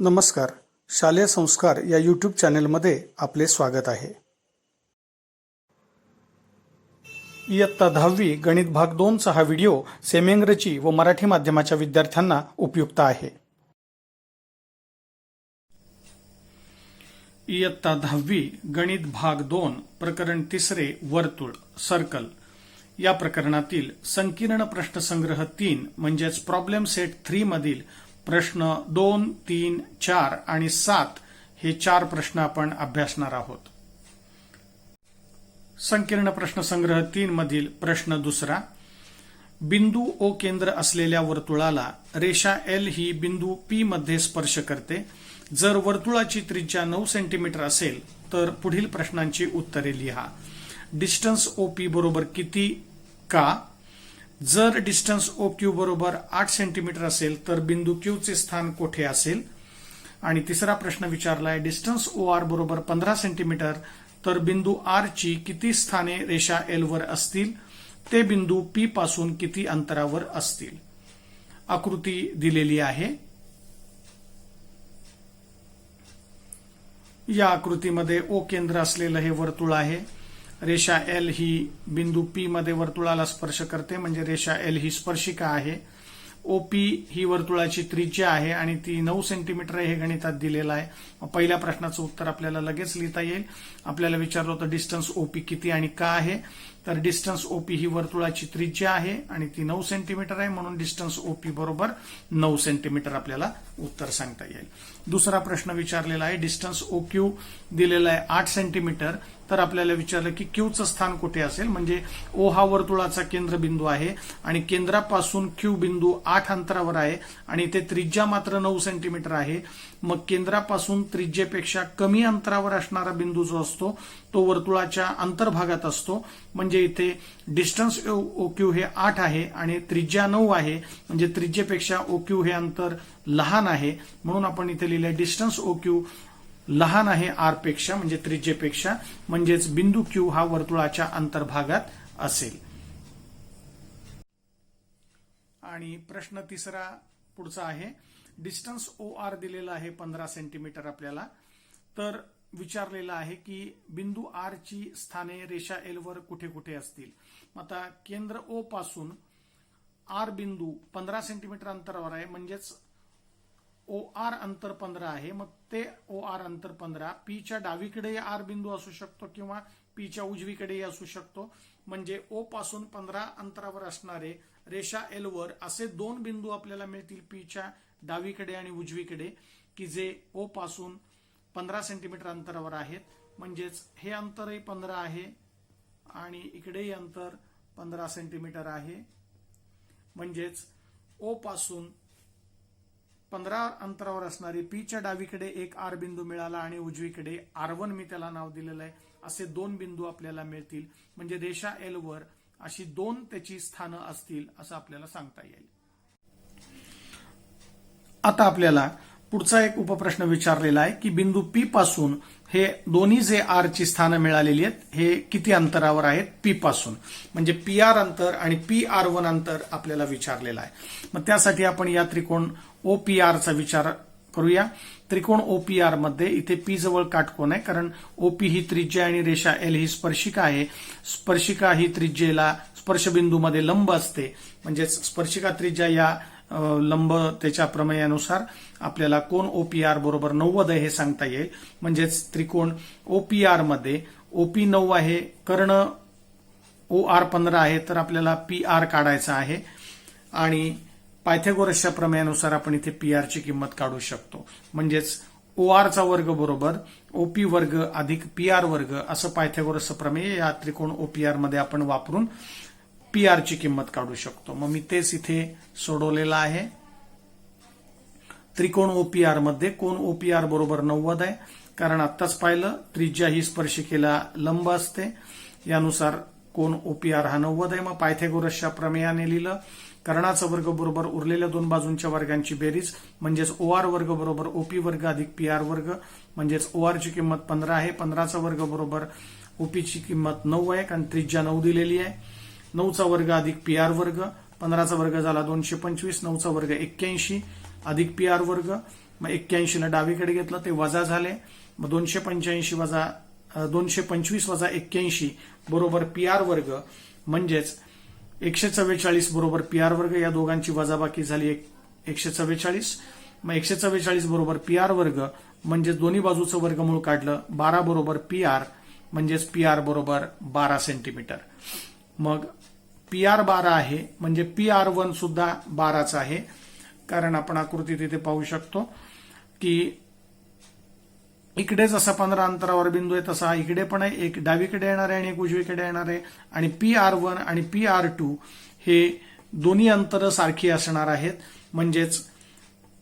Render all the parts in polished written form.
नमस्कार. शालेय संस्कार या यूट्यूब चॅनेलमध्ये आपले स्वागत आहे. इयत्ता 10वी गणित भाग 2चा हा व्हिडिओ सेमी इंग्रजी व मराठी माध्यमाच्या विद्यार्थ्यांना उपयुक्त आहे. इयत्ता 10वी गणित भाग 2 प्रकरण 3 वर्तुळ सर्कल या प्रकरणातील संकीर्ण प्रश्नसंग्रह 3 म्हणजेच प्रॉब्लेम सेट 3 मधील प्रश्न 2, 3, 4 आणि 7 हे 4 प्रश्न आपण अभ्यासणार आहोत. संकीर्ण प्रश्नसंग्रह 3 मधील प्रश्न दुसरा. बिंदू ओ केंद्र असलेल्या वर्तुळाला रेषा एल ही बिंदू पी मध्ये स्पर्श करते. जर वर्तुळाची त्रिज्या 9 सेंटीमीटर असेल तर पुढील प्रश्नांची उत्तरे लिहा. डिस्टन्स ओ पी बरोबर किती का? जर डिस्टन्स ओ क्यू बरोबर 8 सेंटीमीटर असेल तर बिंदू क्यू चे स्थान कोठे असेल? आणि तिसरा प्रश्न विचारला आहे डिस्टन्स ओ आर बरोबर 15 सेंटीमीटर तर बिंदू आर ची किती स्थाने रेषा एल वर असतील? ते बिंदू पी पासून किती अंतरावर असतील? आकृती दिलेली आहे. या आकृतीमध्ये ओ केंद्र असलेलं हे वर्तुळ आहे. रेषा एल ही बिंदू पी मध्ये वर्तुळाला स्पर्श करते म्हणजे रेषा एल ही स्पर्शिका आहे. ओपी ही वर्तुळाची त्रिज्या आहे आणि ती 9 सेंटीमीटर आहे हे गणितात दिलेलं आहे. पहिल्या प्रश्नाचं उत्तर आपल्याला लगेच लिहिता येईल. आपल्याला विचारलं होतं डिस्टन्स ओपी किती आणि का आहे, तर डिस्टन्स ओपी ही वर्तुळाची त्रिज्या आहे आणि ती 9 सेंटीमीटर आहे म्हणून डिस्टन्स ओपी बरोबर 9 सेंटीमीटर आपल्याला उत्तर सांगता येईल. दुसरा प्रश्न विचारलेला आहे डिस्टन्स ओ क्यू दिलेला आहे 8 सेंटीमीटर तर आपल्याला विचारलं की क्यूचं स्थान कुठे असेल म्हणजे ओ हा वर्तुळाचा केंद्रबिंदू आहे आणि केंद्रापासून क्यू बिंदू 8 अंतरावर आहे आणि ते त्रिज्या मात्र 9 सेंटीमीटर आहे. मग केंद्रापासून त्रिज्येपेक्षा कमी अंतरावर असणारा बिंदू जो असतो तो वर्तुळाच्या अंतर्भागात असतो म्हणजे इथे डिस्टन्स ओ क्यू हे 8 आहे आणि त्रिज्या 9 आहे म्हणजे त्रिज्येपेक्षा ओ क्यू हे अंतर लहान आहे म्हणून आपण इथे लिहिले डिस्टन्स ओ क्यू लहान आहे आर पेक्षा म्हणजे त्रिज्येपेक्षा म्हणजेच बिंदू क्यू हा वर्तुळाच्या अंतर्भागात असेल. आणि प्रश्न तिसरा पुढचा आहे डिस्टन्स ओ आर दिलेला आहे 15 सेंटीमीटर आपल्याला तर विचारलेला आहे की बिंदू आर ची स्थाने रेषा एल वर कुठे कुठे असतील. आता केंद्र ओ पासून आर बिंदू 15 सेंटीमीटर अंतरावर आहे म्हणजेच ओ आर अंतर 15 आहे. मग ते ओ आर अंतर 15 पीच्या डावीकडे आर बिंदू असू शकतो किंवा पीच्या उजवीकडेही असू शकतो म्हणजे ओ पासून 15 अंतरावर असणारे रेषा एल वर असे 2 बिंदू आपल्याला मिळतील पीच्या डावीकडे आणि उजवीकडे की जे ओ पासून 15 सेंटीमीटर अंतरावर आहेत म्हणजेच हे अंतरही 15 आहे आणि इकडेही अंतर 15 सेंटीमीटर आहे म्हणजेच ओ पासून 15 अंतरावर असणारी पीच्या डावीकडे एक आर बिंदू मिळाला आणि उजवीकडे R1 मी त्याला नाव दिलेलं आहे असे 2 बिंदू आपल्याला मिळतील म्हणजे रेषा एल वर अशी 2 त्याची स्थानं असतील असं आपल्याला सांगता येईल. आता आपल्याला पुढचा एक उपप्रश्न विचारलेला आहे की बिंदू पी पासून हे दोन्ही जे आर ची स्थानं मिळालेली आहेत हे किती अंतरावर आहेत पी पासून म्हणजे पी आर अंतर आणि पी R1 अंतर आपल्याला विचारलेलं आहे. मग त्यासाठी आपण या त्रिकोण OPR चा विचार करूया. त्रिकोण OPR मध्ये इथे पी जवळ काटकोन आहे कारण ओपी ही त्रिज्या आणि रेषा एल ही स्पर्शिका आहे. स्पर्शिका ही त्रिज्येला स्पर्शबिंदूमध्ये लंब असते म्हणजेच स्पर्शिका त्रिज्या या लंबतेच्या प्रमेयानुसार आपल्याला कोन OPR बरोबर 90 आहे हे सांगता येईल. म्हणजेच त्रिकोण OPR मध्ये OP 9 आहे कर्ण OR 15 आहे तर आपल्याला PR काढायचा आहे आणि पायथागोरसच्या प्रमेयानुसार आपण इथे PR ची किंमत काढू शकतो म्हणजेच OR चा वर्ग बरोबर OP वर्ग अधिक PR वर्ग असं पायथागोरसचं प्रमेय या त्रिकोण OPR मध्ये आपण वापरून PR ची किंमत काढू शकतो. मग मी तेच इथे सोडवलेलं आहे. त्रिकोण OPR मध्ये कोन OPR बरोबर 90 आहे कारण आत्ताच पाहिलं त्रिज्या ही स्पर्शिकेला लंब असते यानुसार कोन OPR हा 90 आहे. मग पायथागोरसच्या प्रमेयाने लिहिलं कर्णाचा वर्ग बरोबर उरलेल्या 2 बाजूंच्या वर्गांची बेरीज म्हणजेच OR वर्ग बरोबर OP वर्ग अधिक PR वर्ग म्हणजेच OR ची किंमत 15 आहे. 15चा वर्ग बरोबर OP ची किंमत 9 आहे कारण त्रिज्या 9 दिलेली आहे. 9चा वर्ग अधिक PR वर्ग 15चा वर्ग झाला 225 9चा वर्ग 81 अधिक PR वर्ग मग 81 ला डावीकडे घेतलं ते वजा झाले. मग 225 वजा 225 वजा 81 बरोबर PR वर्ग, म्हणजेच 144 बरोबर PR वर्ग. या दोघांची वजाबाकी झाली 144. मग 144 बरोबर PR वर्ग, म्हणजेच दोन्ही बाजूचं वर्गमूळ काढलं. 12 बरोबर PR, म्हणजेच PR बरोबर 12 सेंटीमीटर. मग PR 12 आहे, म्हणजे PR1 सुद्धा 12च आहे. कारण आपण आकृती तिथे पाहू शकतो की इकडे जसा 15 अंतरावर बिंदू आहे तसा इकडे पण आहे. एक डावीकडे येणार आहे आणि एक उजवीकडे येणार आहे. आणि PR1 आणि PR2 हे दोन्ही अंतर सारखी असणार आहेत. म्हणजेच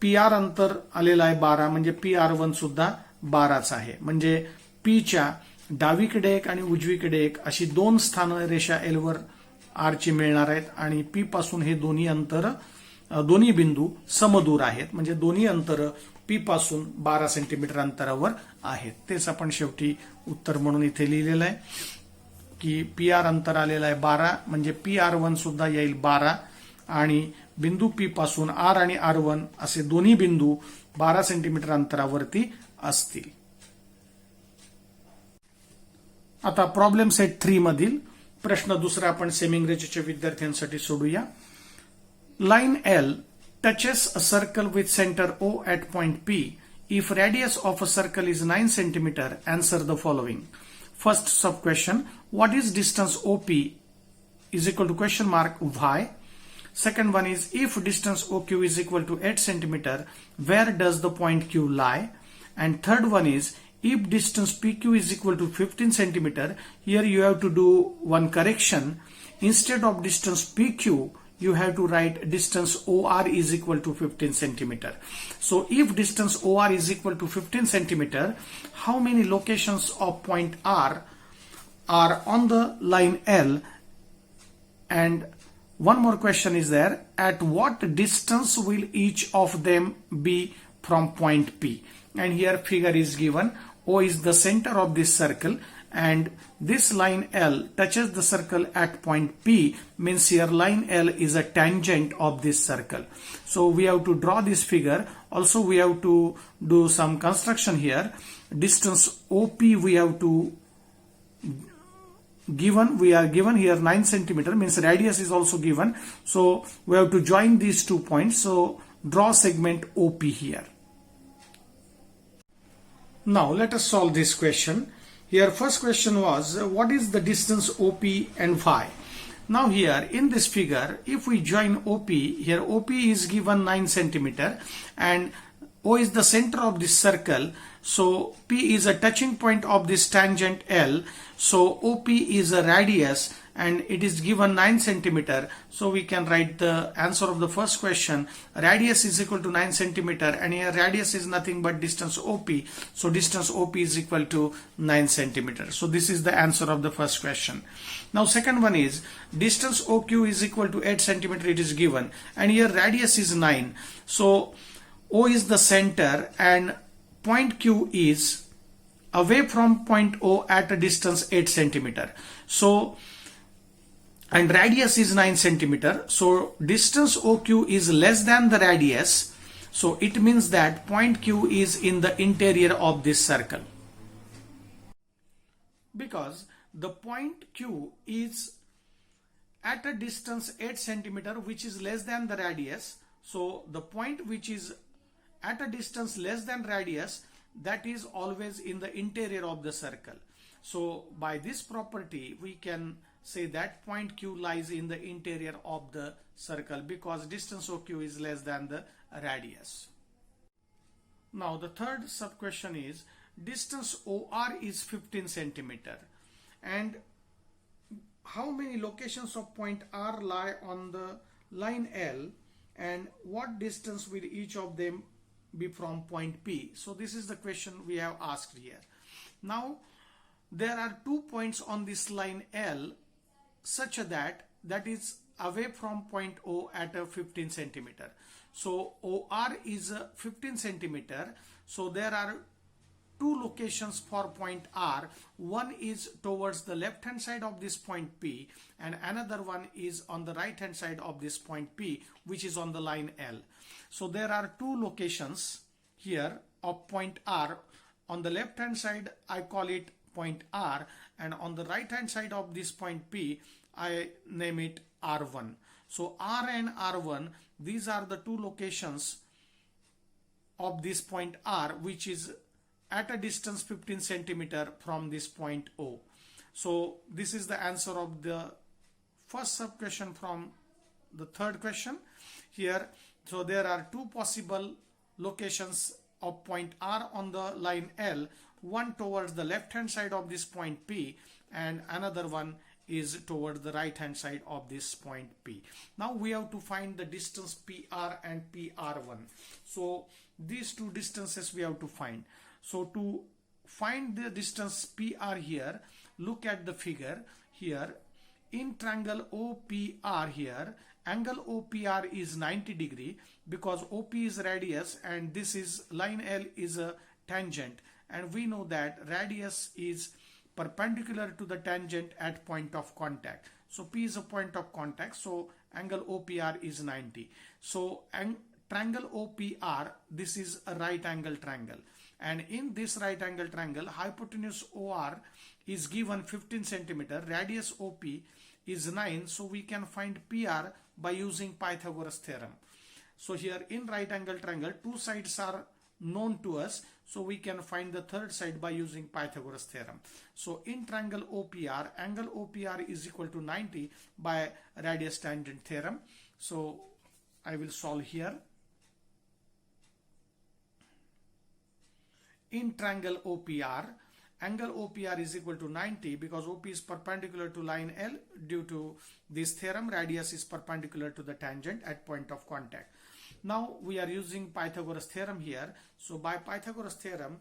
PR अंतर आलेलं आहे 12, म्हणजे PR1 सुद्धा 12च आहे. म्हणजे Pच्या डावीकडे एक आणि उजवीकडे एक अशी दोन स्थानं रेषा L वर R ची मिळणार आहेत. आणि P पासून हे दोन्ही बिंदू समदूर आहेत. म्हणजे दोन्ही अंतर P पासून 12 सेंटीमीटर अंतरावर आहेत. तेच आपण शेवटी उत्तर म्हणून इथे लिहिलेलं आहे की PR अंतर आलेलं आहे 12, म्हणजे PR1 सुद्धा येईल 12 आणि बिंदू P पासून R आणि R1 असे दोन्ही बिंदू 12 सेंटीमीटर अंतरावरती असतील. आता प्रॉब्लेम सेट 3 मधील प्रश्न दुसरा आपण सेमी इंग्रजीच्या विद्यार्थ्यांसाठी सोडूया. Line L touches a circle with center O at point P. If radius of a circle is 9 cm, answer the following. First sub question, what is distance OP is equal to question mark Y. Second one is, if distance OQ is equal to 8 cm, where does the point Q lie? And third one is, if distance PQ is equal to 15 cm, here you have to do one correction. Instead of distance PQ, you have to write distance OR is equal to 15 centimeter. So if distance OR is equal to 15 centimeter, how many locations of point R are on the line L? And one more question is there, at what distance will each of them be from point P? And here figure is given. O is the center of this circle and this line L touches the circle at point P, means here line L is a tangent of this circle. So we have to draw this figure. Also we have to do some construction here. Distance OP we have to we are given here 9 centimeter, means radius is also given. So we have to join these 2 points. So draw segment OP here. Now let us solve this question. Here first question was, what is the distance OP and Y? Now here in this figure, if we join OP, here OP is given 9 centimeter and O is the center of this circle. So P is a touching point of this tangent L. So OP is a radius and it is given 9 centimeter. So we can write the answer of the first question. Radius is equal to 9 centimeter and here radius is nothing but distance OP. So distance OP is equal to 9 centimeter. So this is the answer of the first question. Now second one is, distance OQ is equal to 8 centimeter, it is given, and here radius is 9. So O is the center and point Q is away from point O at a distance 8 centimeter. So and radius is 9 centimeter. So distance OQ is less than the radius. So it means that point Q is in the interior of this circle. Because the point Q is at a distance 8 centimeter, which is less than the radius. So the point which is at a distance less than radius, that is always in the interior of the circle. So by this property we can say that point Q lies in the interior of the circle because distance OQ is less than the radius. Now the third sub question is, distance OR is 15 centimeter and how many locations of point R lie on the line L and what distance will each of them be from point P? So this is the question we have asked here. Now there are 2 points on this line L such that is away from point O at a 15 centimeter. So OR is 15 centimeter. So there are 2 locations for point R. One is towards the left hand side of this point P and another one is on the right hand side of this point P, which is on the line L. So there are 2 locations here of point R. On the left hand side I call it point R, and on the right hand side of this point P I name it R1. So R and R1, these are the two locations of this point R, which is at a distance 15 centimeter from this point O. So this is the answer of the first sub question from the third question here. So there are two possible locations of point R on the line L, one towards the left hand side of this point P and another one is towards the right hand side of this point P. Now we have to find the distance PR and PR1. So these two distances we have to find. So to find the distance PR here, look at the figure here. In triangle OPR here, angle OPR is 90 degree because OP is radius and this is line L is a tangent, and we know that radius is perpendicular to the tangent at point of contact. So P is a point of contact, so angle OPR is 90. So triangle OPR, this is a right angle triangle, and in this right angle triangle hypotenuse OR is given 15 centimeter, radius OP is 9, so we can find PR by using Pythagoras theorem. So here in right angle triangle, two sides are known to us, so we can find the third side by using Pythagoras theorem. So in triangle OPR, angle OPR is equal to 90 by radius tangent theorem. So I will solve here. In triangle OPR, angle OPR is equal to 90 because OP is perpendicular to line L. Due to this theorem, radius is perpendicular to the tangent at point of contact. Now we are using Pythagoras theorem here. So by Pythagoras theorem,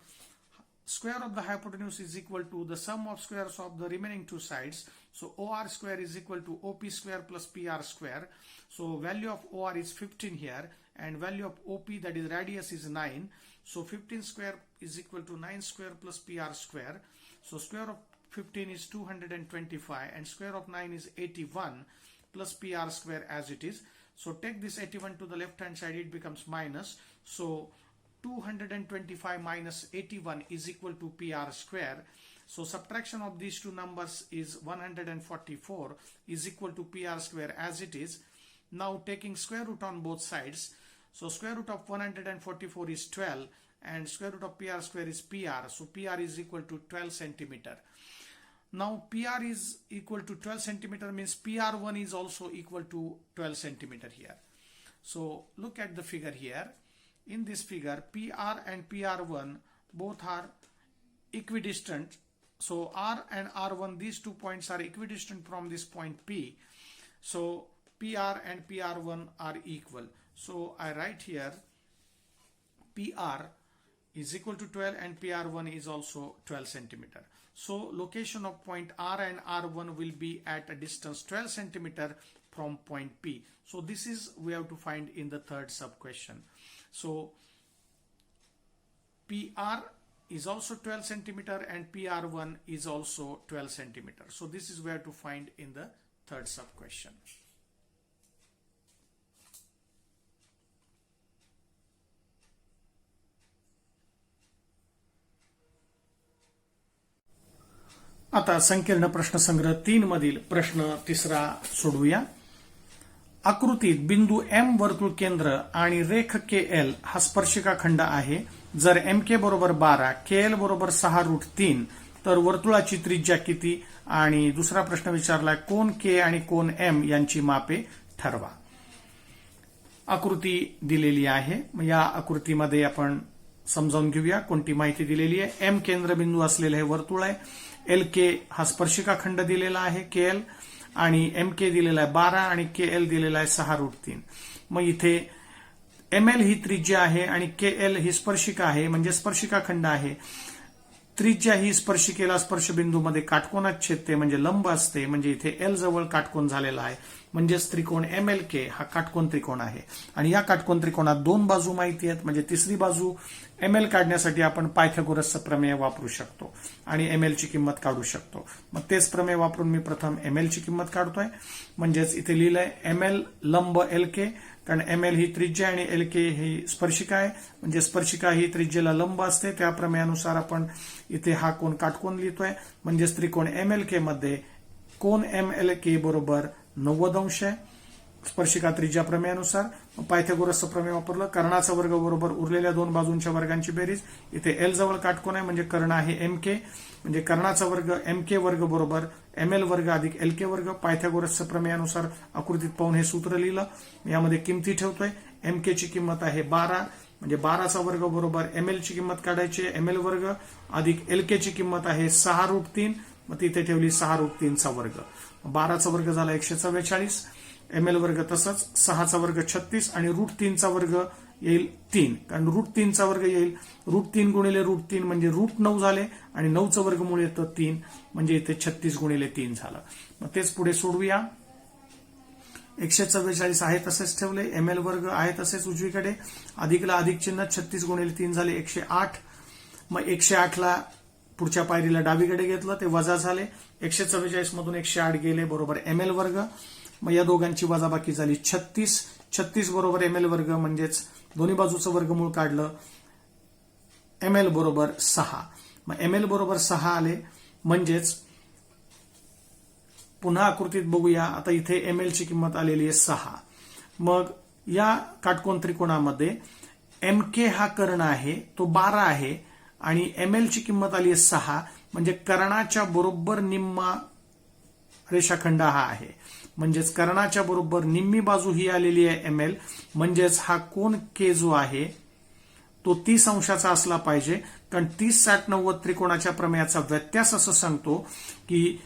square of the hypotenuse is equal to the sum of squares of the remaining two sides. So OR square is equal to OP square plus PR square. So value of OR is 15 here and value of OP, that is radius, is 9. So 15 square is equal to 9 square plus PR square. So square of 15 is 225 and square of 9 is 81 plus PR square as it is. So take this 81 to the left hand side, it becomes minus. So 225 minus 81 is equal to PR square. So subtraction of these two numbers is 144 is equal to PR square as it is. Now taking square root on both sides. So square root of 144 is 12 and square root of PR square is PR. So PR is equal to 12 centimeter. Now PR is equal to 12 centimeter means PR1 is also equal to 12 centimeter here. So look at the figure here. In this figure, PR and PR1 both are equidistant. So R and R1, these 2 points are equidistant from this point P. So PR and PR1 are equal. So I write here PR is equal to 12 and PR1 is also 12 centimeter. So location of point R and R1 will be at a distance 12 centimeter from point P. So this is we have to find in the third sub question. So PR is also 12 centimeter and PR1 is also 12 centimeter. So this is where to find in the third sub question. आता संकीर्ण प्रश्नसंग्रह 3 मधील प्रश्न तिसरा सोडवूया. आकृतीत बिंदू M वर्तुळ केंद्र आणि रेख KL हा स्पर्शिका खंड आहे. जर MK बरोबर 12, KL बरोबर 6√3 तर वर्तुळाची त्रिज्या किती? आणि दुसरा प्रश्न विचारलाय कोन K आणि कोन M यांची मापे ठरवा. आकृती दिलेली आहे. या आकृतीमध्ये आपण समजावून घेऊया कोणती माहिती दिलेली आहे. M केंद्रबिंदू असलेले हे वर्तुळ आहे. LK हा स्पर्शिका खंड दिलेला आहे KL आणि MK दिलेला आहे 12 आणि KL दिलेला आहे 6√3. मग इथे ML ही त्रिज्या आहे आणि KL ही स्पर्शिका आहे म्हणजे स्पर्शिका खंड आहे. त्रिज्या ही स्पर्शिकेला स्पर्शबिंदूमध्ये काटकोनात छेदते म्हणजे लंब असते, म्हणजे इथे L जवळ काटकोन झालेला आहे म्हणजेच त्रिकोण MLK हा काटकोन त्रिकोण आहे. आणि या काटकोन त्रिकोणात दोन बाजू माहिती आहेत म्हणजे तिसरी बाजू ML काढण्यासाठी आपण पायथागोरसचं प्रमेय वापरू शकतो आणि ML ची किंमत काढू शकतो. मग तेच प्रमेय वापरून मी प्रथम ML ची किंमत काढतोय. म्हणजेच इथे लिहिलंय ML लंब LK कारण ML ही त्रिज्या आणि LK ही स्पर्शिका आहे, म्हणजे स्पर्शिका ही त्रिज्येला लंब असते. त्या प्रमेयानुसार आपण इथे हा कोन काटकोन लिहितोय. म्हणजेच त्रिकोण MLK मध्ये कोन MLK बरोबर 90 अंश आहे स्पर्शिका त्रिज्या प्रमेयानुसार. पायथागोरसचं प्रमेय वापरलं. कर्णाचा वर्ग बरोबर उरलेल्या दोन बाजूंच्या वर्गांची बेरीज. इथे L जवळ काटकोन आहे म्हणजे कर्ण आहे MK, म्हणजे कर्णाचा वर्ग MK वर्ग बरोबर ML वर्ग अधिक LK वर्ग. पायथागोरसच्या प्रमेयानुसार आकृतीत पाहून हे सूत्र लिहिलं. यामध्ये किमती ठेवतोय. MK ची किंमत आहे 12, म्हणजे 12चा वर्ग बरोबर ML ची किंमत काढायची ML वर्ग अधिक LK ची किंमत आहे 6√3, मग तिथे ठेवली 6√3चा वर्ग. 12चा वर्ग झाला 144, ML वर्ग तसंच, 6चा वर्ग 36 आणि √3चा वर्ग येईल 3, कारण √3चा वर्ग येईल √3 गुणिले √3 म्हणजे √9 झाले आणि 9चं वर्गमूळ येतं 3, म्हणजे इथे 36 गुणिले 3 झालं. मग तेच पुढे सोडवूया. 144 आहे तसेच ठेवले, ML वर्ग आहे तसेच उजवीकडे, अधिकला अधिक चिन्ह, 36 गुणिले 3 झाले 108. मग 108ला पुढच्या पायरीला डावीकडे घेतलं ते वजा झाले. 144 मधून 108 गेले बरोबर ML वर्ग. मग या दोघांची वजाबाकी झाली 36. 36 बरोबर ML वर्ग, म्हणजेच दोन्ही बाजूचं वर्गमूळ काढलं. ML बरोबर 6. मग ML बरोबर 6 आले, म्हणजेच पुन्हा आकृतीत बघूया. आता इथे ML ची किंमत आलेली आहे 6. मग या काटकोन त्रिकोणामध्ये MK हा कर्ण आहे तो 12 आहे आणि ML ची किंमत आली आहे 6, म्हणजे कर्णाच्या बरोबर निम्मा रेषाखंड हा आहे. म्हणजेच कर्णाच्या बरोबर निम्मी बाजू ही आलेली आहे ML, म्हणजेच हा कोन K जो आहे तो 30 अंशाचा असला पाहिजे. कारण 30, 60, 90 त्रिकोणाच्या प्रमेयाचा व्यत्यास असं सांगतो की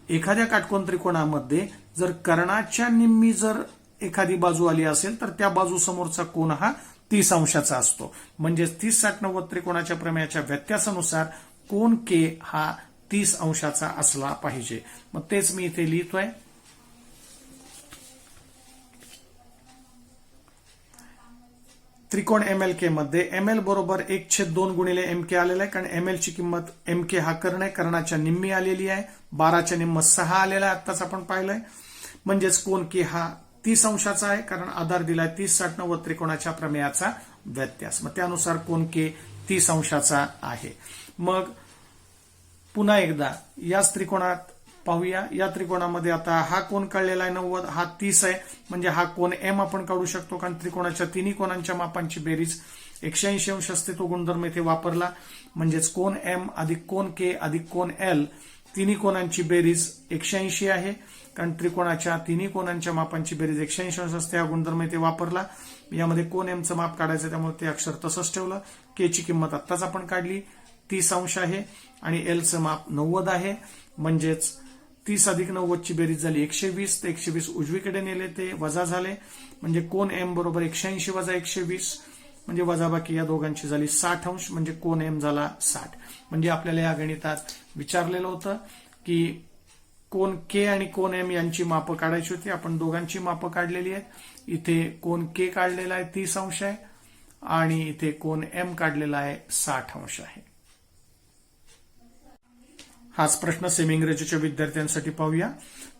एखाद्या काटकोन त्रिकोणामध्ये जर कर्णाच्या निम्मी जर एखादी बाजू आली असेल तर त्या बाजू समोरचा कोन हा 30 अंशाचा असतो. म्हणजेच 30, 60, 90 त्रिकोणाच्या प्रमेयाच्या व्यत्यासानुसार कोन K हा 30 अंशाचा असला पाहिजे. मग तेच मी इथे लिहितोय. त्रिकोण MLK मध्ये ML बरोबर 1/2 गुणिले MK आलेला आहे, कारण ML ची किंमत MK हा कर्ण आहे, कर्णाच्या निम्मी आलेली आहे. 12च्या निम्म 6 आलेला आहे, आत्ताच आपण पाहिलंय. म्हणजेच कोन K हा 30 अंशाचा आहे, कारण आधार दिलाय 30, 60, 90 त्रिकोणाच्या प्रमेयाचा व्यत्यास. मग त्यानुसार कोन K 30 अंशाचा आहे. मग पुन्हा एकदा याच त्रिकोणात पाहूया. या त्रिकोणामध्ये आता हा कोन काढलेला आहे 90, हा 30 आहे, म्हणजे हा कोन M आपण काढू शकतो, कारण त्रिकोणाच्या तिन्ही कोनांच्या मापांची बेरीज 180 अंश असते. तो गुणधर्म इथे वापरला. म्हणजेच कोन M अधिक कोन K अधिक कोन L तिन्ही कोनांची बेरीज 180 आहे, कारण त्रिकोणाच्या तिन्ही कोनांच्या मापांची बेरीज 180 अंश असते. हा गुणधर्म इथे वापरला. यामध्ये कोन M चं माप काढायचं, त्यामुळे ते अक्षर तसंच ठेवलं. K ची किंमत आत्ताच आपण काढली 30 अंश आहे आणि L चं माप 90 आहे. म्हणजेच 30 अधिक 90 ची बेरीज झाली 120. ते 120 उजवीकडे नेले ते वजा झाले, म्हणजे कोन M बरोबर 180 वजा 120, म्हणजे वजाबाकी या दोघांची झाली 60 अंश, म्हणजे कोन M झाला 60. म्हणजे आपल्याला या गणितात विचारलेलं होतं की कोन K आणि कोन M यांची मापं काढायची होती. आपण दोघांची मापं काढलेली आहेत. इथे कोन K काढलेला आहे 30 अंश आहे आणि इथे कोन M काढलेला आहे 60 अंश आहे. हाच प्रश्न सेमी इंग्रजीच्या विद्यार्थ्यांसाठी पाहूया.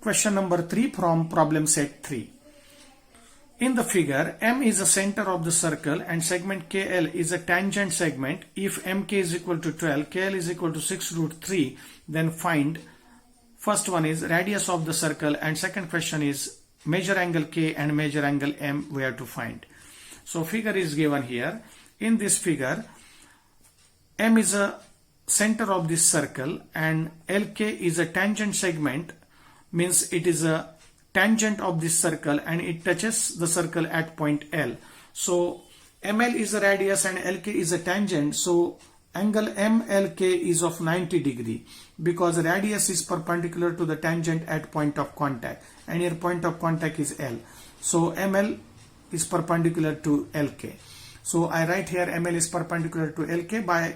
Question number 3 from problem set 3. In the figure, M is the center of the circle and segment KL is a tangent segment. If MK is equal to 12, KL is equal to 6√3, then find, first one is radius of the circle and second question is measure angle K and measure angle M we have to find. So figure is given here. In this figure, M is a center of this circle and LK is a tangent segment, means it is a tangent of this circle and it touches the circle at point L. So ML is a radius and LK is a tangent, so angle MLK is of 90 degree because radius is perpendicular to the tangent at point of contact and your point of contact is L. So ML is perpendicular to LK. So I write here ML is perpendicular to LK by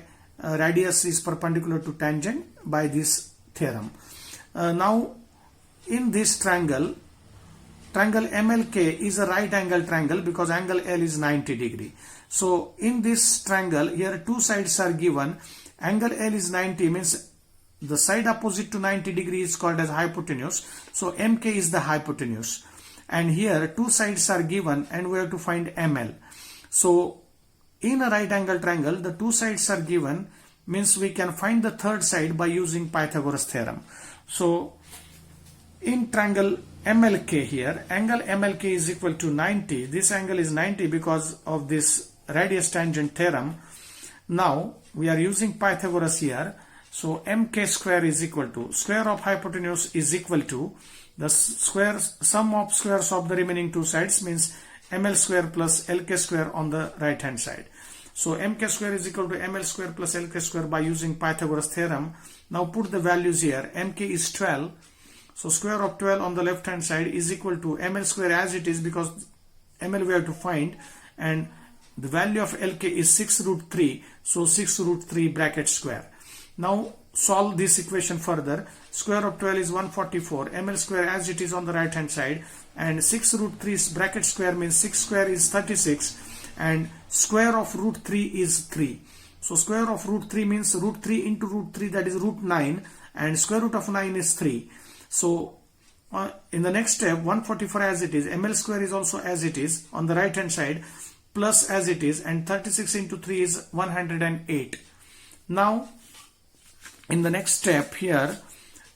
radius is perpendicular to tangent by this theorem. Now in this triangle MLK is a right angle triangle because angle L is 90 degree. So in this triangle here two sides are given. Angle L is 90 means the side opposite to 90 degree is called as hypotenuse. So MK is the hypotenuse and here two sides are given and we have to find ML. So in a right angle triangle, the two sides are given, means we can find the third side by using Pythagoras theorem. So in triangle MLK here, angle MLK is equal to 90. This angle is 90 because of this radius tangent theorem. Now we are using Pythagoras here. So MK square is equal to square of hypotenuse is equal to the sum of squares of the remaining two sides, means ML square plus LK square on the right hand side. So MK square is equal to ML square plus LK square by using Pythagoras theorem. Now put the values here. MK is 12. So square of 12 on the left hand side is equal to ML square as it is, because ML we have to find, and the value of LK is 6 root 3. So 6 root 3 bracket square. Now solve this equation further. Square of 12 is 144. ML square as it is on the right hand side, and 6 root 3 bracket square means 6 square is 36, and square of root 3 is 3. So square of root 3 means root 3 into root 3, that is root 9, and square root of 9 is 3. So in the next step, 144 as it is, ML square is also as it is on the right hand side, plus as it is, and 36 into 3 is 108. Now in the next step here,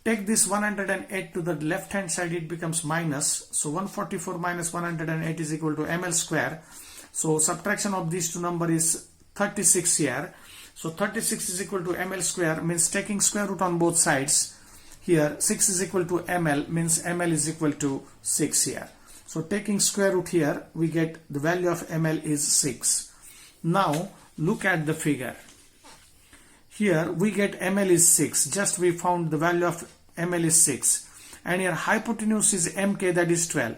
take this 108 to the left hand side, it becomes minus. So 144 minus 108 is equal to ML square. So subtraction of these two numbers is 36 here. So 36 is equal to ML square, means taking square root on both sides. Here 6 is equal to ML, means ML is equal to 6 here. So taking square root here, we get the value of ML is 6. Now look at the figure. Here we get ML is 6. Just we found the value of ML is 6. And here hypotenuse is MK, that is 12.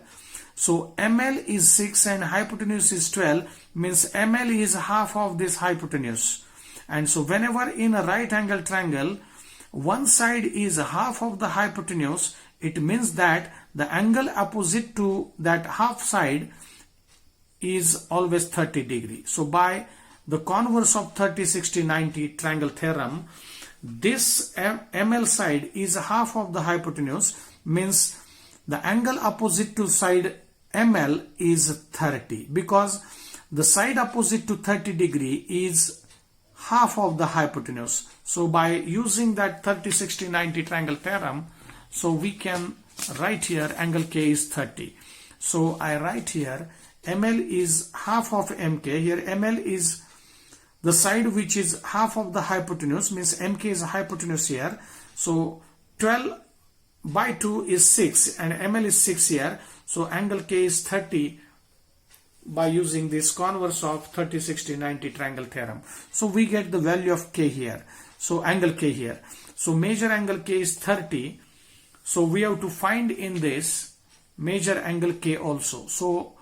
So ML is 6 and hypotenuse is 12, means ML is half of this hypotenuse. And so whenever in a right angle triangle, one side is half of the hypotenuse, it means that the angle opposite to that half side is always 30 degree. So by the converse of 30, 60, 90 triangle theorem, this ML side is half of the hypotenuse, means the angle opposite to side ML is 30, because the side opposite to 30 degree is half of the hypotenuse. So by using that 30, 60, 90 triangle theorem, so we can write here angle K is 30. So I write here ML is half of MK. Here ML is the side which is half of the hypotenuse, means MK is a hypotenuse here. So 12 by 2 is 6 and ML is 6 here. So angle K is 30 by using this converse of 30, 60, 90 triangle theorem. So we get the value of K here. So angle K here. So major angle K is 30. So we have to find in this major angle K also. So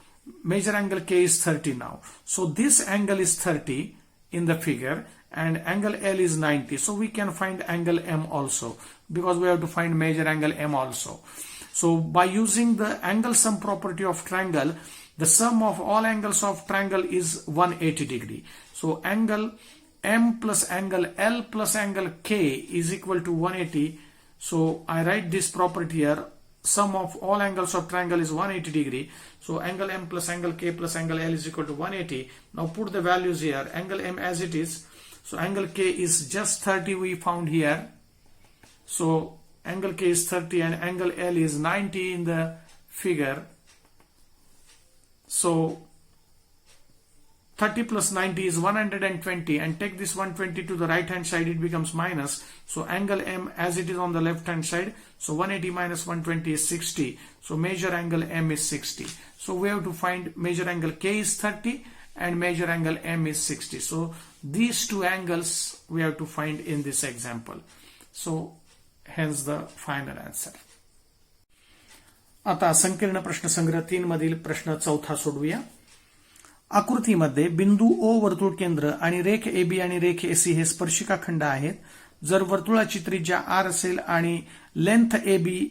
major angle K is 30 now. So this angle is 30 in the figure and angle L is 90. So we can find angle M also, because we have to find major angle M also. So by using the angle sum property of triangle, the sum of all angles of triangle is 180 degree. So angle M plus angle L plus angle K is equal to 180. So I write this property here. Sum of all angles of triangle is 180 degree. So angle M plus angle K plus angle L is equal to 180. Now put the values here. Angle M as it is. So angle K is just 30 we found here. So angle K is 30 and angle L is 90 in the figure. So 30 plus 90 is 120, and take this 120 to the right hand side, it becomes minus. So angle M as it is on the left hand side. So 180 minus 120 is 60. So measure angle M is 60. So we have to find measure angle K is 30 and measure angle M is 60. So these two angles we have to find in this example. So hence the final answer. आता संकीर्ण प्रश्नसंग्रह 3 मधील प्रश्न चौथा सोडवूया. आकृतीमध्ये बिंदू ओ वर्तुळ केंद्र आणि रेख AB आणि रेख AC हे स्पर्शिका खंड आहेत. जर वर्तुळाची त्रिज्या R असेल आणि लेंथ AB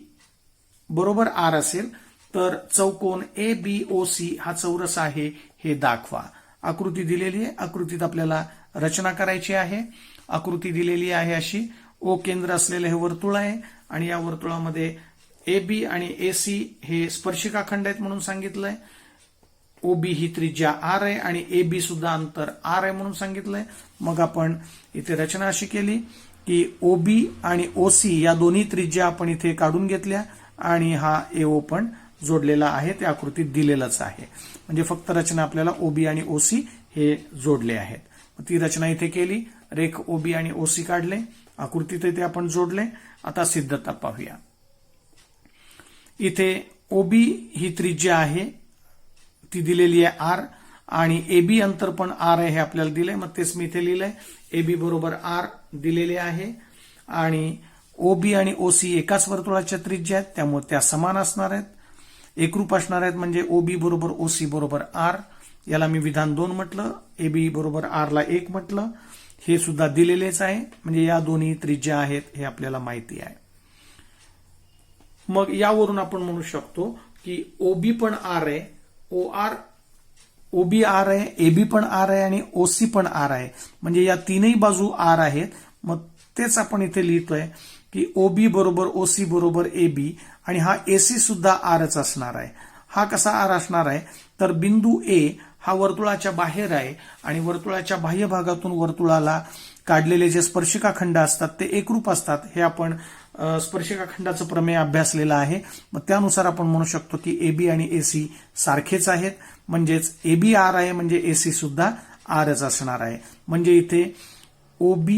बरोबर R असेल तर चौकोन ABOC हा चौरस आहे हे दाखवा. आकृती दिलेली आहे. आकृतीत आपल्याला रचना करायची आहे. आकृती दिलेली आहे अशी. O केंद्र असलेले हे वर्तुळ आहे आणि या वर्तुळामध्ये AB आणि AC हे स्पर्शिकाखंड आहेत म्हणून सांगितलंय. OB ही त्रिज्या R आहे आणि AB सुद्धा अंतर R आहे म्हणून सांगितलंय. मग आपण इथे रचना अशी केली की OB आणि OC या दोन्ही त्रिज्या आपण इथे काढून घेतल्या आणि हा AO पण जोडलेला आहे, त्या आकृतीत दिलेलाच आहे. म्हणजे फक्त रचना आपल्याला OB आणि OC हे जोडले आहेत. ती रचना इथे केली, रेख OB आणि OC काढले, आकृतीत ते आपण जोडले. आता सिद्धता पाहूया. इथे OB ही त्रिज्या आहे, ती दिलेली आहे R आणि AB अंतर पण R आहे हे आपल्याला दिलंय. मग तेच मी इथे लिहिलंय, AB बरोबर R दिलेले आहे आणि OB आणि OC एकाच वर्तुळाच्या त्रिज्या आहेत, त्यामुळे त्या समान असणार आहेत, एकरूप असणार आहेत. म्हणजे OB बरोबर OC बरोबर R, याला मी विधान 2 म्हटलं, AB बरोबर R ला 1 म्हटलं. हे सुद्धा दिलेलेच आहे, म्हणजे या दोन्ही त्रिज्या आहेत हे आपल्याला माहिती आहे. मग यावरून आपण म्हणू शकतो की OB पण R आहे, OB R आहे, AB पण R आहे आणि OC पण R आहे. म्हणजे या तीनही बाजू R आहेत. मग तेच आपण इथे लिहितोय की OB बरोबर OC बरोबर AB आणि हा AC सुद्धा Rच असणार आहे. हा कसा R असणार आहे तर बिंदू A हा वर्तुळाच्या बाहेर आहे आणि वर्तुळाच्या बाह्य भागातून वर्तुळाला काढलेले जे स्पर्शिकाखंड असतात ते एकरूप असतात. हे आपण स्पर्शिकाखंडाचं प्रमेय अभ्यासलेलं आहे. मग त्यानुसार आपण म्हणू शकतो की AB आणि AC सारखेच आहेत. म्हणजेच AB R आहे म्हणजे AC सुद्धा Rच असणार आहे. म्हणजे इथे OB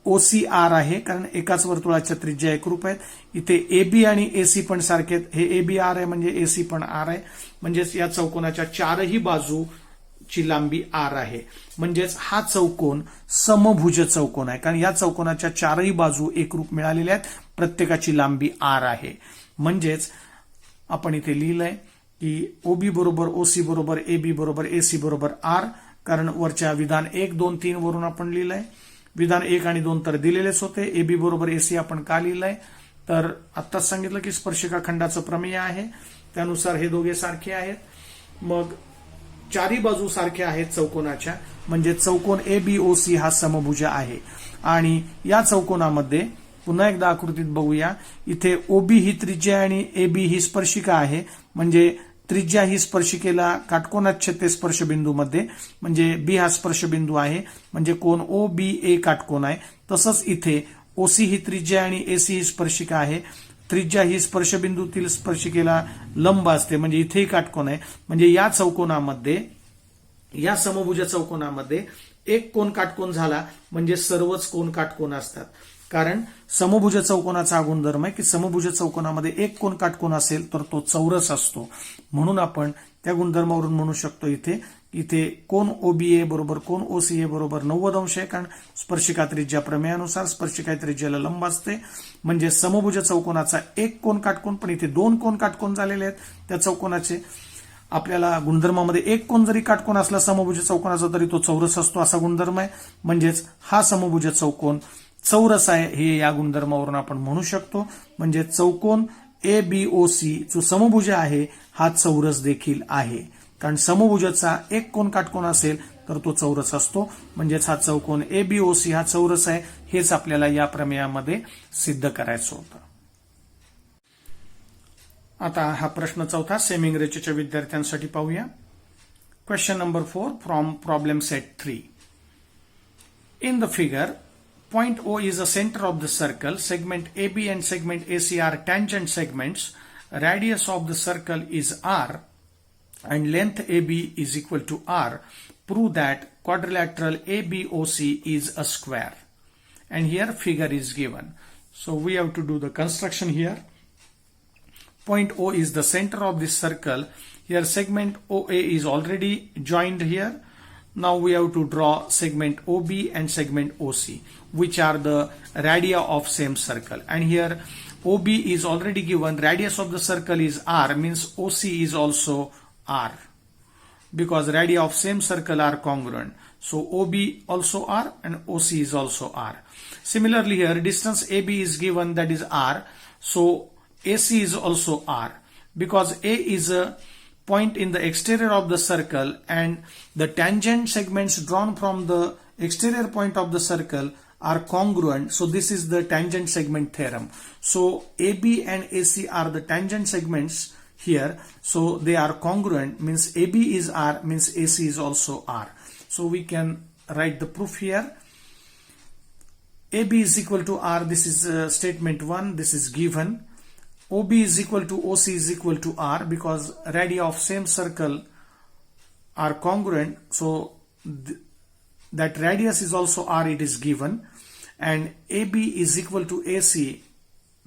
OC R आहे कारण एकाच वर्तुळाच्या त्रिज्या एकरूप आहेत. इथे AB आणि AC पण सारखे आहेत. हे AB R आहे म्हणजे AC पण R आहे. म्हणजेच या चौकोनाच्या चारही बाजूची लांबी R आहे. म्हणजेच हा चौकोन समभुज चौकोन आहे कारण या चौकोनाच्या चारही बाजू एकरूप मिळालेल्या आहेत, प्रत्येकाची लांबी R आहे. म्हणजेच आपण इथे लिहिलंय की OB बरोबर OC बरोबर AB बरोबर AC बरोबर R, कारण वरच्या विधान 1, 2, 3 वरून आपण लिहिलंय. विधान 1 आणि 2 तर दिलेलेच होते. AB बरोबर AC आपण का लिहिलंय तर आत्ताच सांगितलं की स्पर्शिकाखंडाचं प्रमेय आहे, त्यानुसार हे दोघे सारखे आहेत. मग चारही बाजू सारख्या आहेत चौकोनाच्या, म्हणजे चौकोन ABOC हा समभुज आहे. आणि या चौकोनामध्ये पुन्हा एकदा आकृतीत बघूया. इथे OB ही त्रिज्या आणि AB ही स्पर्शिका आहे. म्हणजे त्रिज्या ही स्पर्शिकेला काटकोनात छेदते स्पर्शबिंदूमध्ये, म्हणजे B हा स्पर्शबिंदू आहे म्हणजे कोन OBA काटकोन आहे. तसंच इथे OC ही त्रिज्या आणि AC ही स्पर्शिका आहे. त्रिज्या ही स्पर्शबिंदूतील स्पर्शिकेला लंब असते म्हणजे इथेही काटकोन आहे. म्हणजे या चौकोनामध्ये, या समभुज चौकोनामध्ये एक कोन काटकोन झाला म्हणजे सर्वच कोन काटकोन असतात. कारण समभुज चौकोनाचा हा गुणधर्म आहे की समभुज चौकोनामध्ये एक कोन काटकोन असेल तर तो चौरस असतो. म्हणून आपण त्या गुणधर्मावरून म्हणू शकतो इथे कोन OBA बरोबर कोन OCA बरोबर 90 अंश आहे, कारण स्पर्शिका त्रिज्या प्रमेयानुसार स्पर्शिका त्रिज्याला लंब असते. म्हणजे समभुज चौकोनाचा एक कोन काटकोन, पण इथे 2 कोन काटकोन झालेले आहेत त्या चौकोनाचे. आपल्याला गुणधर्मामध्ये एक कोन जरी काटकोन असला समभुज चौकोनाचा तरी तो चौरस असतो असा गुणधर्म आहे. म्हणजेच हा समभुज चौकोन चौरस आहे हे या गुणधर्मावरून आपण म्हणू शकतो. म्हणजे चौकोन ABOC जो समभुज आहे हा चौरस देखील आहे, कारण समभुजाचा एक कोन काटकोन असेल तर तो चौरस असतो. म्हणजेच हा चौकोन ABOC हा चौरस आहे. हेच आपल्याला या प्रमेयामध्ये सिद्ध करायचं होतं. आता हा प्रश्न चौथा सेमी इंग्रजीच्या विद्यार्थ्यांसाठी पाहूया. Question number 4 from problem set 3. In the figure, point O is the center of the circle. Segment AB and segment AC are tangent segments. Radius of the circle is R and length AB is equal to R. Prove that quadrilateral ABOC is a square. And here figure is given. So we have to do the construction here. Point O is the center of this circle. Here segment OA is already joined here. Now we have to draw segment OB and segment OC, which are the radii of same circle. And here OB is already given. Radius of the circle is R, means OC is also R, because radii of same circle are congruent. So OB also R and OC is also R. Similarly here distance AB is given, that is R. So AC is also R, because A is a point in the exterior of the circle and the tangent segments drawn from the exterior point of the circle are congruent. So this is the tangent segment theorem. So AB and AC are the tangent segments here. So they are congruent, means AB is R, means AC is also R. So we can write the proof here. AB is equal to R. This is statement 1. This is given. OB is equal to OC is equal to R, because radii of same circle are congruent. So that radius is also R, it is given. And AB is equal to AC,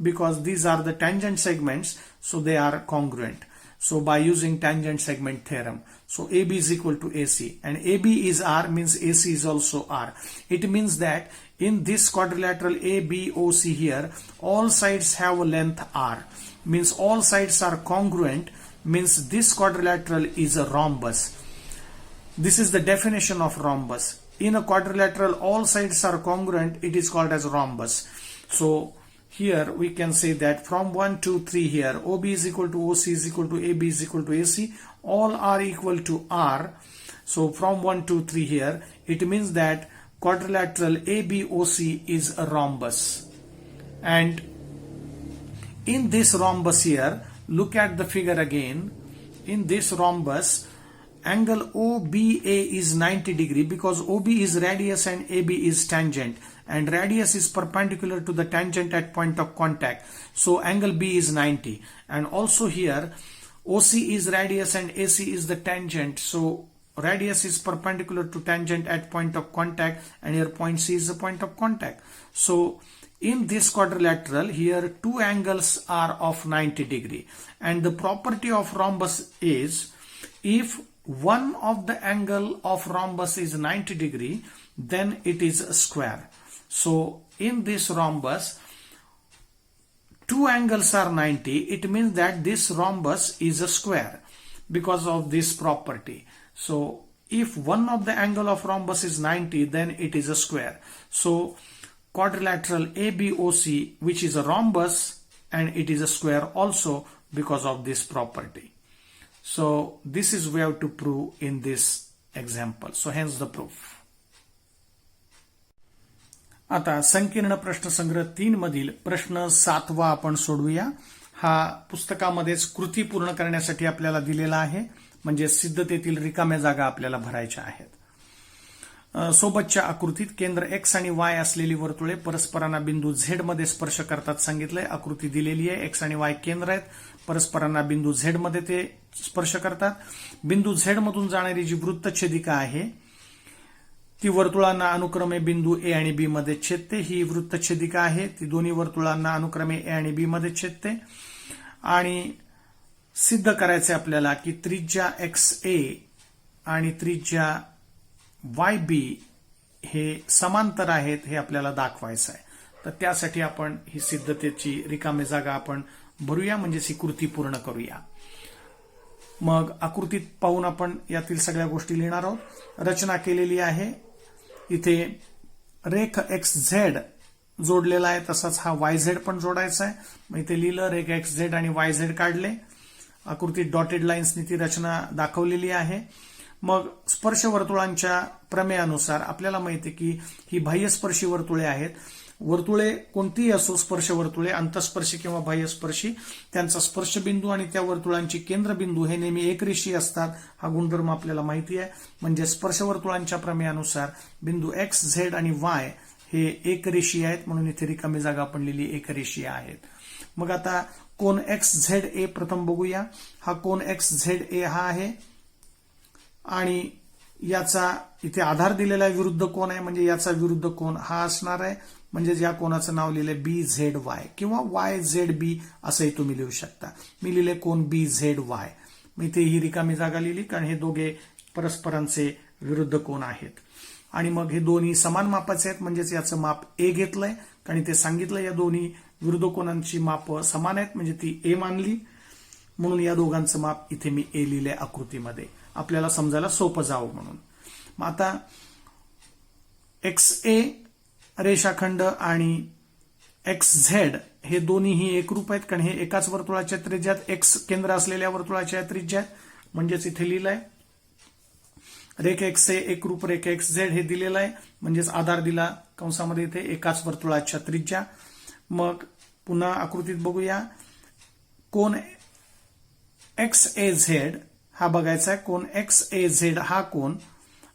because these are the tangent segments, so they are congruent. So by using tangent segment theorem, so AB is equal to AC, and AB is R, means AC is also R. It means that in this quadrilateral ABOC here, all sides have a length R, means all sides are congruent, means this quadrilateral is a rhombus. This is the definition of rhombus. In a quadrilateral, all sides are congruent, it is called as rhombus. So here we can say that from 1, 2, 3 here, OB is equal to OC is equal to AB is equal to AC, all are equal to R. So from 1, 2, 3 here, it means that quadrilateral ABOC is a rhombus. And in this rhombus here, look at the figure again. In this rhombus, angle OBA is 90 degree, because OB is radius and AB is tangent, and radius is perpendicular to the tangent at point of contact. So angle B is 90. And also here, OC is radius and AC is the tangent. So radius is perpendicular to tangent at point of contact, and here point C is the point of contact. So in this quadrilateral, here two angles are of 90 degree. And the property of rhombus is, if one of the angle of rhombus is 90 degree, then it is a square. So in this rhombus, two angles are 90. It means that this rhombus is a square because of this property. So if one of the angle of rhombus is 90, then it is a square. So quadrilateral ABOC, which is a rhombus, and it is a square also because of this property. So this is we have to prove in this example. So hence the proof. आता संकीर्ण प्रश्नसंग्रह 3 मधील प्रश्न 7वा आपण सोडवूया. हा पुस्तकामध्येच कृती पूर्ण करण्यासाठी आपल्याला दिलेला आहे, म्हणजे सिद्धतेतील रिकाम्या जागा आपल्याला भरायच्या आहेत. सोबतच्या आकृतीत केंद्र X आणि Y असलेली वर्तुळे परस्परांना बिंदू Z मध्ये स्पर्श करतात सांगितलंय. आकृती दिलेली आहे. X आणि Y केंद्र आहेत, परस्परांना बिंदू Z मध्ये ते स्पर्श करतात. बिंदू Z मधून जाणारी जी वृत्तछेदिका आहे ती वर्तुळांना अनुक्रमे बिंदू A आणि B मध्ये छेदते. ही वृत्तछेदिका आहे, ती दोन्ही वर्तुळांना अनुक्रमे A आणि B मध्ये छेदते. आणि सिद्ध करायचे आपल्याला की त्रिज्या XA आणि त्रिज्या YB हे समांतर आहेत, हे आपल्याला दाखवायचं आहे. तर त्यासाठी आपण ही सिद्धतेची रिकामी जागा आपण भरूया, म्हणजे ही कृती पूर्ण करूया. मग आकृतीत पाहून आपण यातील सगळ्या गोष्टी लिहिणार आहोत. रचना केलेली आहे. इथे रेख XZ जोडलेला आहे, तसाच हा YZ पण जोडायचा आहे. मग इथे लिहिलं, रेख XZ आणि YZ काढले. आकृतीत डॉटेड लाईन्सनी ती रचना दाखवलेली आहे. मग स्पर्श वर्तुळांच्या प्रमेयानुसार आपल्याला माहिती आहे की ही बाह्यस्पर्शी वर्तुळे आहेत. वर्तुळे कोणतीही असो, स्पर्श वर्तुळे अंतस्पर्शी किंवा बाह्यस्पर्शी, त्यांचा स्पर्शबिंदू आणि त्या वर्तुळांची केंद्रबिंदू हे नेहमी एकरेषीय असतात. हा गुणधर्म आपल्याला माहिती आहे. म्हणजे स्पर्श वर्तुळांच्या प्रमेयानुसार बिंदू X, Z आणि Y हे एकरेषीय आहेत, म्हणून इथे रिकामी जागा आपण लिहिली एकरेषीय आहेत. मग आता कोन XZA प्रथम बघूया. हा कोन XZA हा आहे आणि याचा इथे आधार दिलेला विरुद्ध कोन आहे, म्हणजे याचा विरुद्ध कोन हा असणार आहे. म्हणजे या कोनाचं नाव लिहिलंय BZY किंवा YZB असंही तुम्ही लिहू शकता. मी लिहिले कोन BZY. मी इथे ही रिकामी जागा लिहिली, कारण हे दोघे परस्परांचे विरुद्ध कोन आहेत. आणि मग हे दोन्ही समान मापाचे आहेत, म्हणजेच याचं माप A घेतलंय, कारण ते सांगितलं या दोन्ही विरुद्ध कोनांची माप समान आहेत, म्हणजे ती A मानली. म्हणून या दोघांचं माप इथे मी A लिहिलंय आकृतीमध्ये, आपल्याला समजायला सोपं जावं म्हणून. मग आता XA रेषाखंड आणि XZ हे दोन्हीही एकरूप आहेत, कारण हे एकाच वर्तुळाच्या त्रिज्यात X केंद्र असलेल्या वर्तुळाच्या त्रिज्या आहेत, म्हणजेच इथे लिहिलंय. रेखा एक्स ए एकरूप रेखा एक्स झेड हे दिलेलं आहे, म्हणजेच आधार दिला कंसामध्ये इथे एकाच वर्तुळाच्या त्रिज्या. मग पुन्हा आकृतीत बघूया. कोन एक्स ए झेड हा बघायचा आहे. कोन एक्स ए झेड हा कोन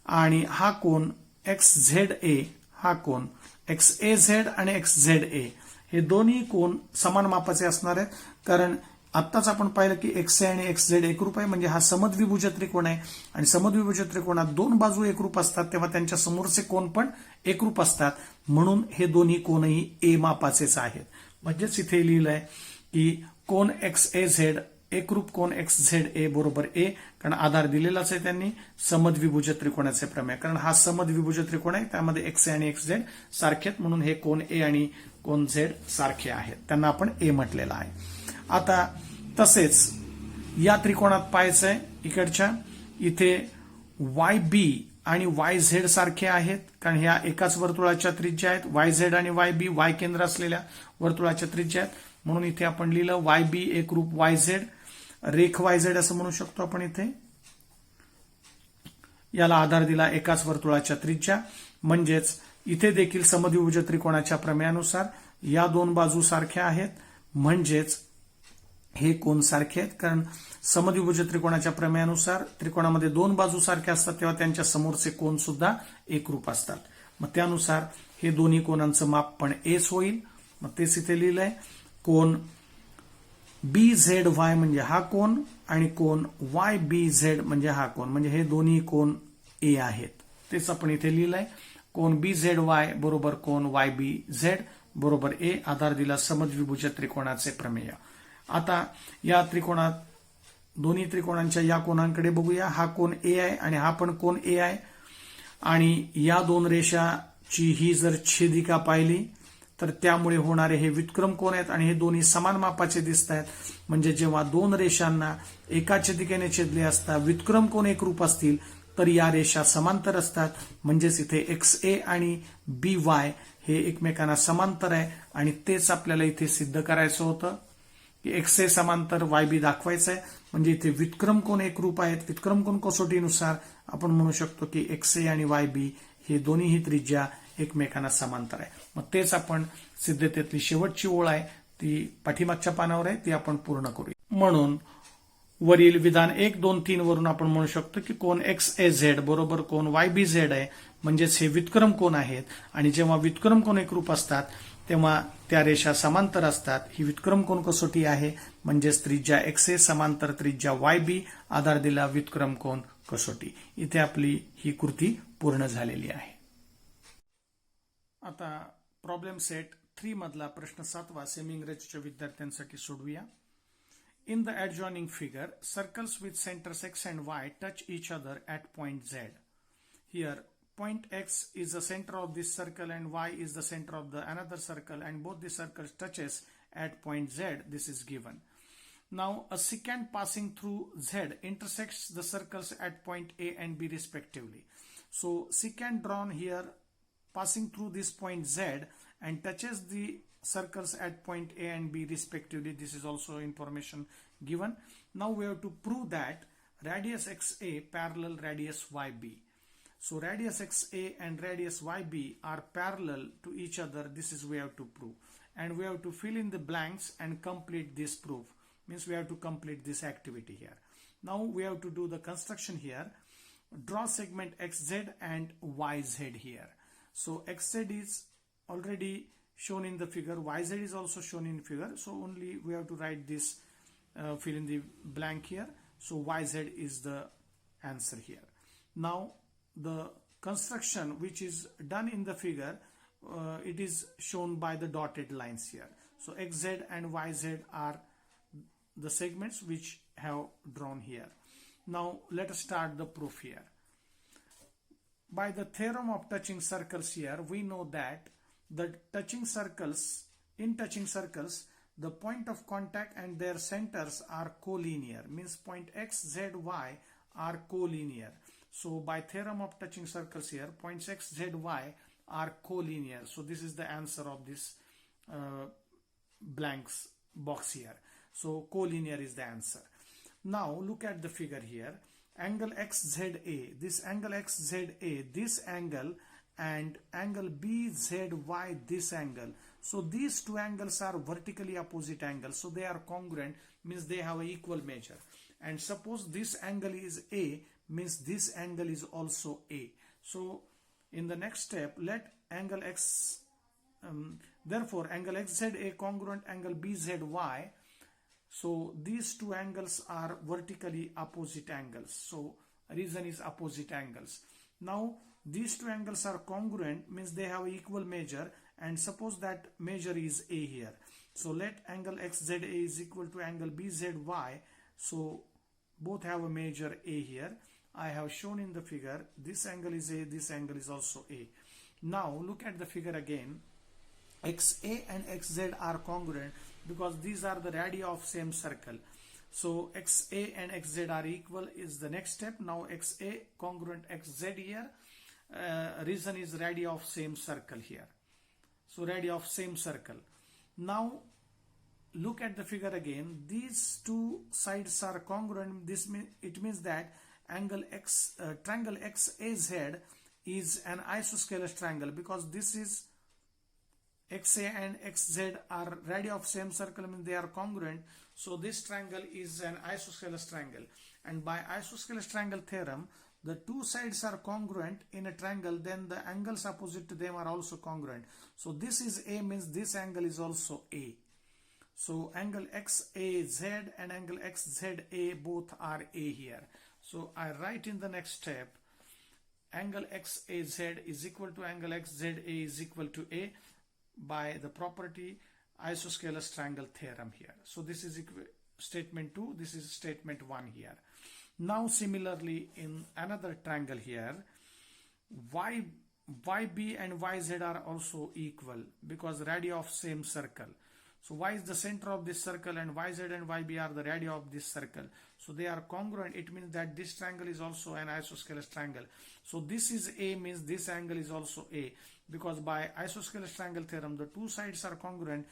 आणि हा कोन एक्स झेड ए हा कोन. एक्स ए झेड आणि एक्स झेड ए हे दोन्ही कोन समान मापाचे असणार आहेत, कारण आत्ताच आपण पाहिलं की एक्स ए आणि एक्स झेड एकरूप आहे, म्हणजे हा समद्विभुज त्रिकोण आहे आणि समद्विभुज त्रिकोणात दोन बाजू एकरूप असतात तेव्हा त्यांच्या समोरचे कोन पण एकरूप असतात, म्हणून हे दोन्ही कोनही ए मापाचेच आहेत. म्हणजेच इथे लिहिलंय की कोन एक्स ए झेड एकरूप कोन एक्स झेड ए बरोबर ए, कारण आधार दिलेलाच आहे त्यांनी. समद्विभुज त्रिकोणाचे प्रमेय, कारण हा समद्विभुज त्रिकोण आहे त्यामध्ये एक्स ए आणि एक्स झेड सारखे आहेत, म्हणून हे कोन ए आणि कोन झेड सारखे आहेत, त्यांना आपण ए म्हटलेलं आहे. आता तसेच या त्रिकोणात पाहायचंय इकडच्या इथे वाय बी आणि वाय झेड सारखे आहेत, कारण ह्या एकाच वर्तुळाच्या त्रिज्या आहेत. वाय झेड आणि वाय बी वाय केंद्र असलेल्या वर्तुळाच्या त्रिज्या आहेत, म्हणून इथे आपण लिहिलं वाय बी एकरूप वाय झेड, रेख वाय झेड असं म्हणू शकतो आपण. इथे याला आधार दिला एकाच वर्तुळाच्या त्रिज्या, म्हणजेच इथे देखील समद्विभुज त्रिकोणाच्या प्रमेयानुसार या दोन बाजू सारख्या आहेत, म्हणजेच हे कोन सारखे आहेत, कारण समद्विभुज त्रिकोणाच्या प्रमेयानुसार त्रिकोणामध्ये दोन बाजू सारख्या असतात तेव्हा त्यांच्या समोरचे कोन सुद्धा एकरूप असतात. मग त्यानुसार हे दोन्ही कोनांचं माप पण एच होईल. मग तेच इथे लिहिलंय. कोन बी झेड वाय म्हणजे हा कोन आणि कोन वाय बी झेड म्हणजे हा कोन, म्हणजे हे दोन्ही कोन ए आहेत. तेच आपण इथे लिहिलंय. कोन बी झेड वाय बरोबर कोन वाय बी झेड बरोबर ए, आधार दिला समद्विभुज त्रिकोणाचे प्रमेय. आता या त्रिकोणात दोन्ही त्रिकोणांच्या या कोनांकडे बघूया. हा कोन ए आहे आणि हा पण कोन ए आहे, आणि या दोन रेषाची ही जर छेदिका पाहिली तर त्यामुळे होणारे हे व्युत्क्रम कोन आहेत आणि हे दोन्ही समान मापाचे दिसत आहेत. म्हणजे जेव्हा दोन रेषांना एका छेदिकेने छेदले असता व्युत्क्रम कोन एकरूप असतील तर या रेषा समांतर असतात, म्हणजेच इथे एक्स ए आणि बी वाय हे एकमेकांना समांतर आहे, आणि तेच आपल्याला इथे सिद्ध करायचं होतं की एक्स ए समांतर वाय बी दाखवायचं आहे. म्हणजे इथे व्युत्क्रम कोन एकरूप आहेत. व्युत्क्रम कोन कसोटीनुसार आपण म्हणू शकतो की एक्स ए आणि वाय बी हे दोन्हीही त्रिज्या एकमेकांना समांतर आहे. मग तेच आपण सिद्धतेतली शेवटची ओळ आहे ती पाठीमागच्या पानावर आहे, ती आपण पूर्ण करूया. म्हणून वरील विधान 1, 2, 3 वरून आपण म्हणू शकतो की कोन एक्स ए झेड बरोबर कोन वाय बी झेड आहे, म्हणजेच हे व्युत्क्रम कोन आहेत, आणि जेव्हा व्युत्क्रम कोन एकरूप असतात तेव्हा त्या रेषा समांतर असतात. ही व्युत्क्रम कोन कसोटी आहे, म्हणजेच त्रिज्या एक्स ए समांतर त्रिज्या वाय बी, आधार दिला व्युत्क्रम कोन कसोटी. इथे आपली ही कृती पूर्ण झालेली आहे. आता प्रॉब्लेम सेट 3 मधला प्रश्न 7वा सेमी इंग्रजीच्या विद्यार्थ्यांसाठी सोडवूया. In the adjoining figure, circles with centers x and y touch each other at point z. Here, point x is the center of this circle and y is the center of the another circle, and both the circles touches at point z. This is given. Now, a secant passing through z intersects the circles at point A and B respectively. So, secant drawn here passing through this point z and touches the circles at point A and B respectively. This is also information given. Now we have to prove that radius XA parallel radius YB. So radius XA and radius YB are parallel to each other. This is we have to prove. And we have to fill in the blanks and complete this proof. Means we have to complete this activity here. Now we have to do the construction here. Draw segment XZ and YZ here. So XZ is already shown in the figure, YZ is also shown in figure, so only we have to write this, fill in the blank here. So YZ is the answer here. Now the construction which is done in the figure, it is shown by the dotted lines here. So XZ and YZ are the segments which have drawn here. Now let us start the proof here. By the theorem of touching circles here, we know that the in touching circles, the point of contact and their centers are collinear. Means point x, z, y are collinear. So by theorem of touching circles here, points x, z, y are collinear. So this is the answer of this blanks box here. So collinear is the answer. Now look at the figure here. angle XZA, this angle XZA, this angle, and angle BZY, this angle. So these two angles are vertically opposite angles, so they are congruent, means they have an equal measure. And suppose this angle is A, means this angle is also A. So in the next step, let angle X, therefore angle XZA congruent angle BZY. So these two angles are vertically opposite angles. So reason is opposite angles. Now these two angles are congruent, means they have equal measure, and suppose that measure is A here. So let angle XZA is equal to angle BZY. So both have a measure A here. I have shown in the figure, this angle is A, this angle is also A. Now look at the figure again. XA and XZ are congruent because these are the radii of same circle. So XA and XZ are equal is the next step. Now XA congruent XZ here. Reason is radii of same circle here. So radii of same circle. Now look at the figure again. These two sides are congruent. It means that angle triangle XAZ is an isosceles triangle, because this is XA and XZ are radii of same circle, means they are congruent. So this triangle is an isosceles triangle, and by isosceles triangle theorem, the two sides are congruent in a triangle, then the angles opposite to them are also congruent. So this is A, means this angle is also A. So angle XAZ and angle XZA both are A here. So I write in the next step, angle XAZ is equal to angle XZA is equal to A by the property isosceles triangle theorem here. So this is statement 2, this is statement 1 here. Now similarly in another triangle here, YB and YZ are also equal because radii of same circle. So Y is the center of this circle and YZ and YB are the radii of this circle. So they are congruent. It means that this triangle is also an isosceles triangle. So this is A, means this angle is also A, because by isosceles triangle theorem the two sides are congruent,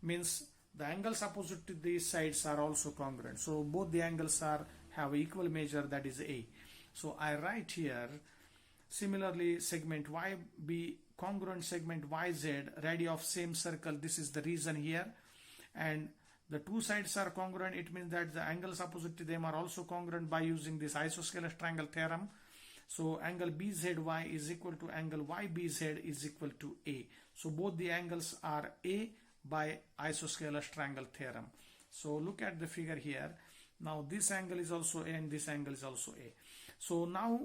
means the angles opposite to these sides are also congruent. So both the angles have equal measure, that is A. So I write here, similarly segment YB congruent segment YZ, radii of same circle, this is the reason here, and the two sides are congruent. It means that the angles opposite to them are also congruent by using this isosceles triangle theorem. So angle BZY is equal to angle YBZ is equal to A. So both the angles are A by isosceles triangle theorem. So look at the figure here. Now this angle is also A and this angle is also A. So now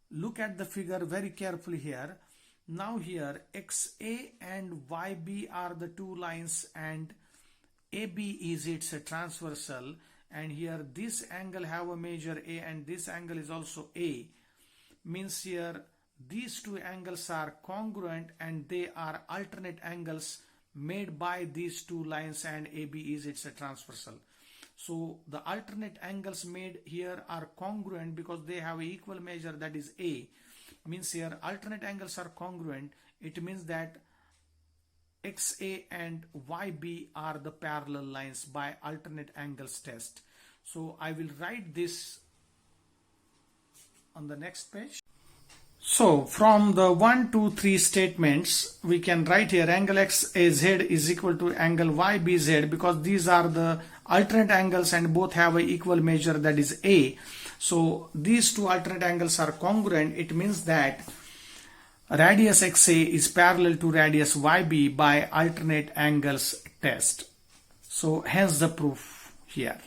look at the figure very carefully here. Now here XA and YB are the two lines and AB is its transversal, and here this angle have a measure A and this angle is also A, means here these two angles are congruent and they are alternate angles made by these two lines, and AB is its transversal. So the alternate angles made here are congruent because they have an equal measure, that is A. Means here alternate angles are congruent. It means that XA and YB are the parallel lines by alternate angles test. So I will write this on the next page. So from the 1, 2, 3 statements, we can write here angle XAZ is equal to angle YBZ, because these are the alternate angles and both have an equal measure, that is A. So these two alternate angles are congruent. It means that radius XA is parallel to radius YB by alternate angles test. So hence the proof here.